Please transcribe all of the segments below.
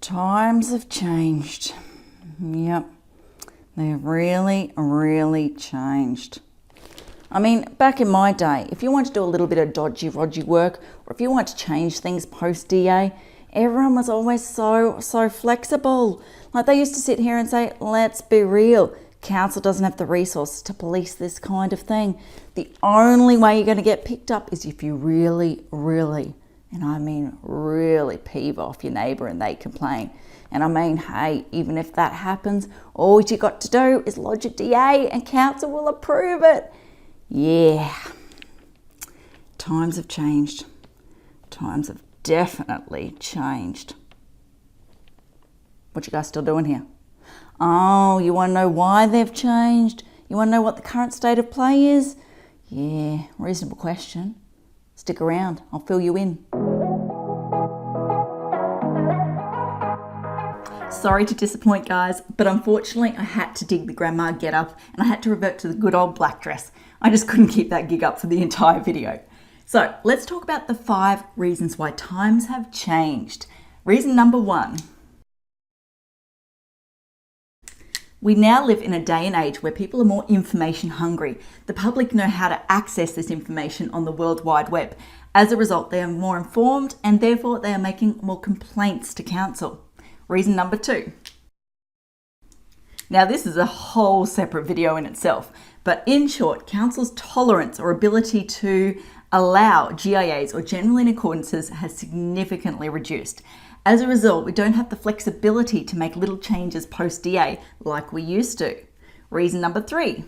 Times have changed. Yep, they've really, really changed. I mean, back in my day, if you wanted to do a little bit of dodgy, rodgy work, or if you wanted to change things post-DA, everyone was always so flexible. Like they used to sit here and say, let's be real, council doesn't have the resources to police this kind of thing. The only way you're going to get picked up is if you really, and I mean really peeve off your neighbour and they complain. And I mean, hey, even if that happens, all you got to do is lodge a DA and council will approve it. Yeah, times have changed. Times have definitely changed. What you guys still doing here? Oh, you want to know why they've changed? You want to know what the current state of play is? Yeah, reasonable question. Stick around, I'll fill you in. Sorry to disappoint, guys, but unfortunately I had to dig the grandma get up and I had to revert to the good old black dress. I just couldn't keep that gig up for the entire video. So let's talk about the 5 reasons why times have changed. Reason number 1. We now live in a day and age where people are more information hungry. The public know how to access this information on the World Wide Web. As a result, they are more informed and therefore they are making more complaints to council. Reason number 2. Now this is a whole separate video in itself, but in short, council's tolerance or ability to allow GIAs or general in accordances has significantly reduced. As a result, we don't have the flexibility to make little changes post-DA like we used to. Reason number 3.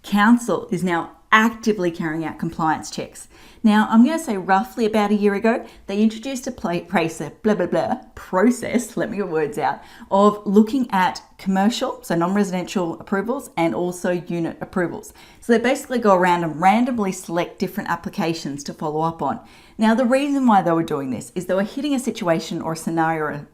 Council is now actively carrying out compliance checks. Now, I'm going to say roughly about a year ago, they introduced a process, let me get words out, of looking at commercial, so non-residential approvals and also unit approvals. So they basically go around and randomly select different applications to follow up on. Now, the reason why they were doing this is they were hitting a situation or a scenario,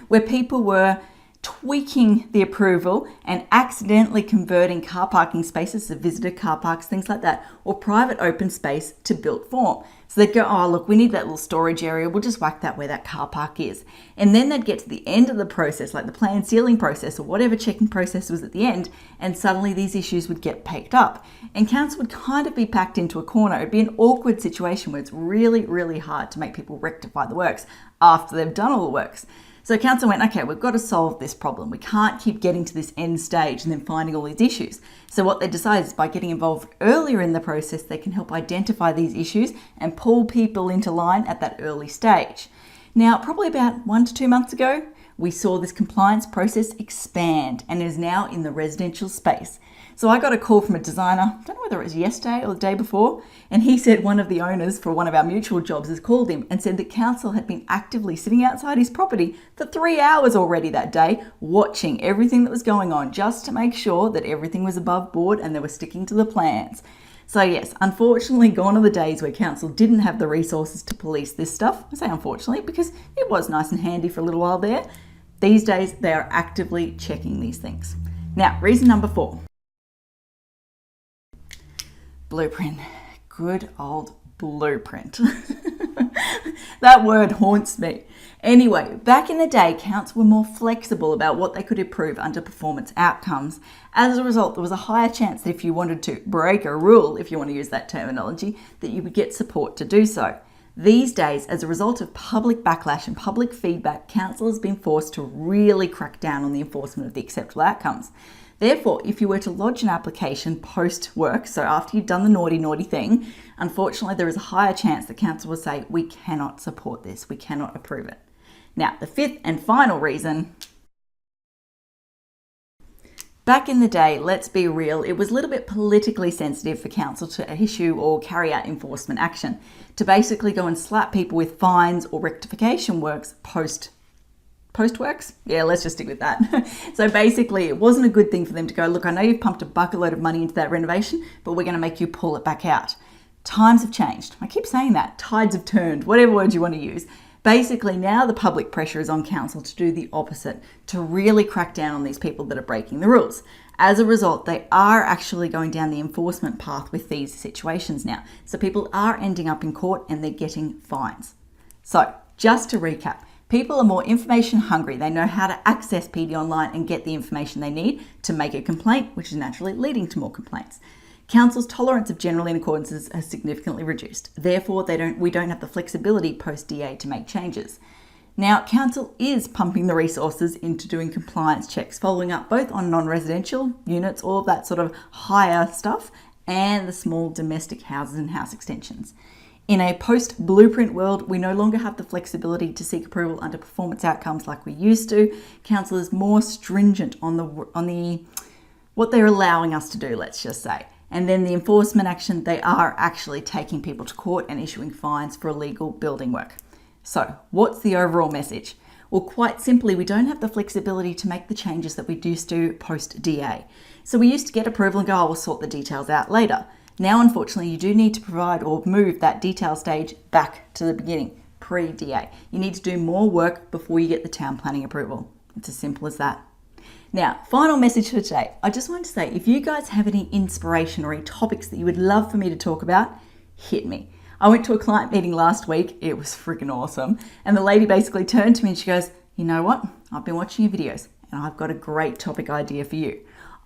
where people were tweaking the approval and accidentally converting car parking spaces to visitor car parks, things like that, or private open space to built form. So they'd go, oh, look, we need that little storage area. We'll just whack that where that car park is. And then they'd get to the end of the process, like the plan sealing process or whatever checking process was at the end, and suddenly these issues would get picked up. And council would kind of be packed into a corner. It'd be an awkward situation where it's really hard to make people rectify the works after they've done all the works. So council went, okay, we've got to solve this problem. We can't keep getting to this end stage and then finding all these issues. So what they decided is by getting involved earlier in the process, they can help identify these issues and pull people into line at that early stage. Now, probably about 1 to 2 months ago, we saw this compliance process expand and is now in the residential space. So I got a call from a designer, I don't know whether it was yesterday or the day before, and he said one of the owners for one of our mutual jobs has called him and said that council had been actively sitting outside his property for 3 hours already that day, watching everything that was going on just to make sure that everything was above board and they were sticking to the plans. So yes, unfortunately gone are the days where council didn't have the resources to police this stuff. I say unfortunately because it was nice and handy for a little while there. These days they are actively checking these things. Now, reason number 4. Blueprint. Good old blueprint. That word haunts me. Anyway, back in the day, council were more flexible about what they could improve under performance outcomes. As a result, there was a higher chance that if you wanted to break a rule, if you want to use that terminology, that you would get support to do so. These days, as a result of public backlash and public feedback, council has been forced to really crack down on the enforcement of the acceptable outcomes. Therefore, if you were to lodge an application post-work, so after you've done the naughty thing, unfortunately there is a higher chance that council will say, we cannot support this, we cannot approve it. Now, the 5th and final reason. Back in the day, let's be real, it was a little bit politically sensitive for council to issue or carry out enforcement action, to basically go and slap people with fines or rectification works post-works? Yeah, let's just stick with that. So basically, it wasn't a good thing for them to go, look, I know you've pumped a bucket load of money into that renovation, but we're going to make you pull it back out. Times have changed. I keep saying that. Tides have turned, whatever word you want to use. Basically, now the public pressure is on council to do the opposite, to really crack down on these people that are breaking the rules. As a result, they are actually going down the enforcement path with these situations now. So people are ending up in court and they're getting fines. So just to recap, people are more information hungry. They know how to access PD online and get the information they need to make a complaint, which is naturally leading to more complaints. Council's tolerance of general inaccordances has significantly reduced. Therefore, we don't have the flexibility post-DA to make changes. Now, Council is pumping the resources into doing compliance checks, following up both on non-residential units, all of that sort of higher stuff, and the small domestic houses and house extensions. In a post-blueprint world, we no longer have the flexibility to seek approval under performance outcomes like we used to. Council is more stringent on what they're allowing us to do, let's just say. And then the enforcement action, they are actually taking people to court and issuing fines for illegal building work. So what's the overall message? Well, quite simply, we don't have the flexibility to make the changes that we used to post-DA. So we used to get approval and go, oh, we'll sort the details out later. Now, unfortunately, you do need to provide or move that detail stage back to the beginning, pre-DA. You need to do more work before you get the town planning approval. It's as simple as that. Now, final message for today. I just want to say, if you guys have any inspiration or any topics that you would love for me to talk about, hit me. I went to a client meeting last week. It was freaking awesome. And the lady basically turned to me and she goes, you know what? I've been watching your videos and I've got a great topic idea for you.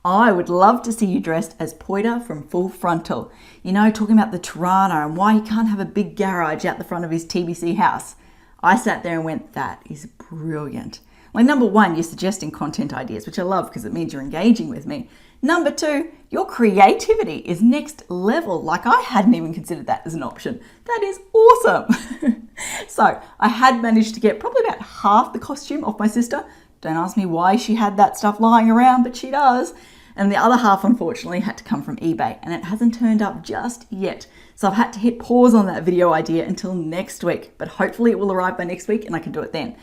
I would love to see you dressed as Poida from Full Frontal. You know, talking about the Torana and why he can't have a big garage out the front of his TBC house. I sat there and went, that is brilliant. Like, number one, you're suggesting content ideas, which I love because it means you're engaging with me. Number two, your creativity is next level. Like, I hadn't even considered that as an option. That is awesome. So I had managed to get probably about half the costume off my sister. Don't ask me why she had that stuff lying around, but she does. And the other half, unfortunately, had to come from eBay, and it hasn't turned up just yet. So I've had to hit pause on that video idea until next week, but hopefully it will arrive by next week and I can do it then.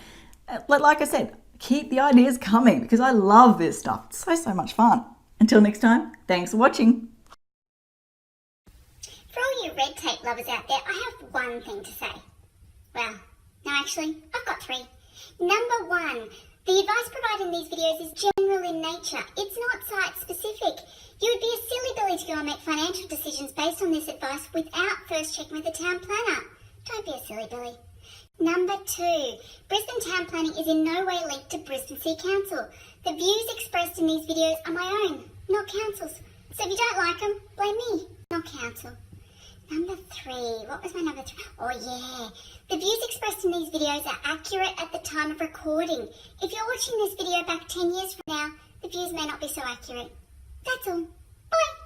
Like I said, keep the ideas coming because I love this stuff. It's so much fun. Until next time, thanks for watching. For all you red tape lovers out there, I have one thing to say. Well, no, actually, I've got three. Number one, the advice provided in these videos is general in nature. It's not site specific. You would be a silly Billy to go and make financial decisions based on this advice without first checking with the town planner. Don't be a silly Billy. Number two, Brisbane town planning is in no way linked to Brisbane City Council. The views expressed in these videos are my own, not council's. So if you don't like them, blame me, not council. Number three, what was my number three? Oh yeah, the views expressed in these videos are accurate at the time of recording. If you're watching this video back 10 years from now, the views may not be so accurate. That's all. Bye.